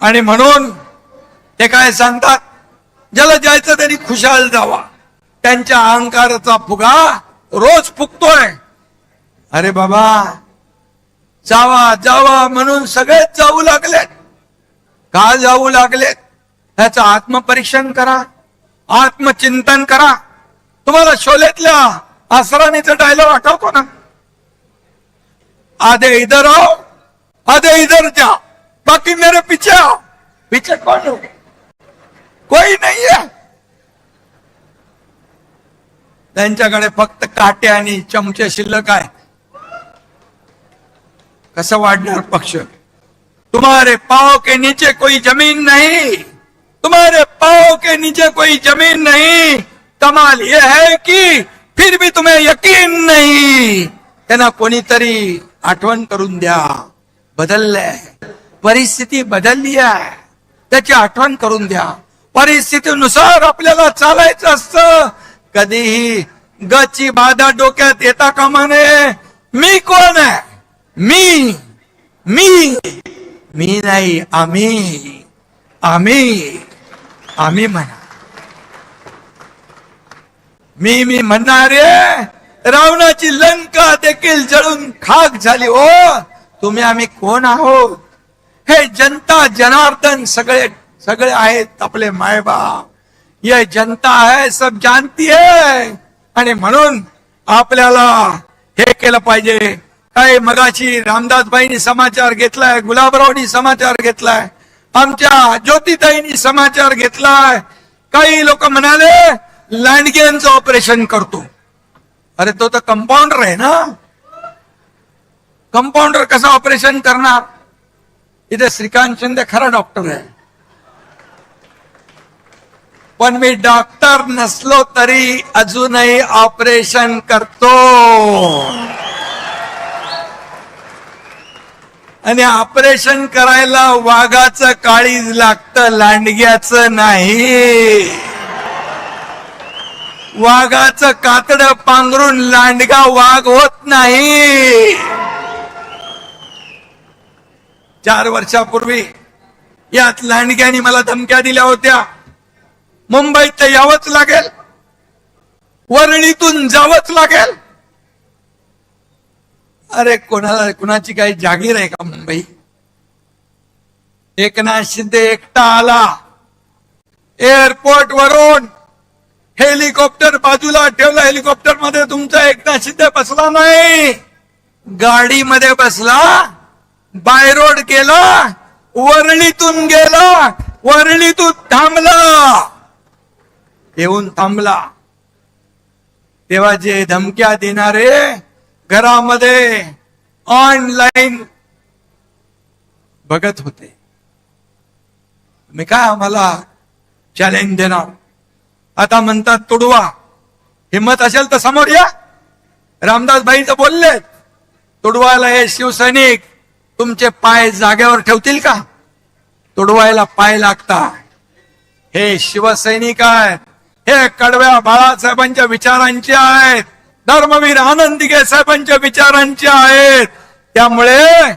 आणि म्हणून ते काय सांगतात, ज्याला जायचं त्यांनी खुशाल जावा. त्यांच्या अहंकाराचा फुगा रोज फुगतोय. अरे बाबा, जावा जावा म्हणून सगळेच जाऊ लागलेत. का जाऊ लागलेत? ह्याचं आत्मपरीक्षण करा, आत्मचिंतन करा. तुम्हाला शोलेतल्या आसरानीचा डायलॉग आठवतो ना, आधे इधर आओ आधे इधर जाओ, बाकी मेरे पीछे आओ. पीछे कौन हो? कोई नहीं है. त्यांच्याकडे फक्त काटे आणि चमचे शिल्लक आहे. कसं वाढणार पक्ष? तुम्हारे पाँव के नीचे कोई जमीन नहीं, तुम्हारे पाँव के नीचे कोई जमीन नहीं. कमाल यह है कि फिर भी तुम्हें यकीन नहीं. त्यांना कोणीतरी आठवण करून द्या. बदललंय, परिस्थिती बदलली आहे, त्याची आठवण करून द्या. परिस्थितीनुसार आपल्याला चालायचं असतं. कधीही गची बाधा डोक्यात येता कामा नये. मी कोण आहे? मी मी मी नाही, आम्ही आम्ही आम्ही म्हणा. मी म्हणणारे रावणाची लंका देखील जळून खाक झाली. ओ तुम्ही आम्ही कोण आहोत? हे जनता जनार्दन सगळे सगळे आहेत आपले मायबाप. ये जनता है, सब जानती है. आणि म्हणून आपल्याला हे केलं पाहिजे. काय मगाशी रामदासबाईंनी समाचार घेतलाय, गुलाबरावनी समाचार घेतलाय, आमच्या ज्योतिताईंनी समाचार घेतलाय. काही लोक म्हणाले लांडग्यांचं ऑपरेशन करतो. अरे तो तर कंपाऊंडर आहे ना, कंपाऊंडर कसं ऑपरेशन करणार? इथे श्रीकांत शिंदे खरा डॉक्टर आहे, पण मी डॉक्टर नसलो तरी अजूनही ऑपरेशन करतो. आणि ऑपरेशन करायला वाघाचं काळीज लागतं, लांडग्याचं नाही. वाघाचं कातडं पांघरून लांडगा वाघ होत नाही. 4 वर्षापूर्वी यात लांडग्यानी मला धमक्या दिल्या होत्या. मुंबईत तर यावंच लागेल, वरळीतून जावंच लागेल. अरे कुणाची काही जागीर आहे का मुंबई? एकनाथ शिंदे एकटा आला, एअरपोर्ट वरून हेलिकॉप्टर बाजूला ठेवलं. हेलिकॉप्टर मध्ये तुमचा एकनाथ शिंदे बसला नाही, गाडीमध्ये बसला, बाय रोड गेला, वरळीतून गेला, वरळीतून थांबला, येऊन थांबला. तेव्हा जे धमक्या देणारे घरामध्ये ऑनलाईन बघत होते. मी काय आम्हाला चॅलेंज देणार? आता म्हणतात तुडवा. हिम्मत असेल तर समोर या. रामदासबाईंचं बोलले, तुडवायला हे शिवसैनिक तुमचे पाय जागेवर ठेवतील का? तुडवायला पाय लागतात. हे शिवसैनिक आहेत, हे कडव्या बाळासाहेबांच्या विचारांचे आहेत, धर्मवीर आनंद दिघे साहेबांच्या विचारांचे आहेत. त्यामुळे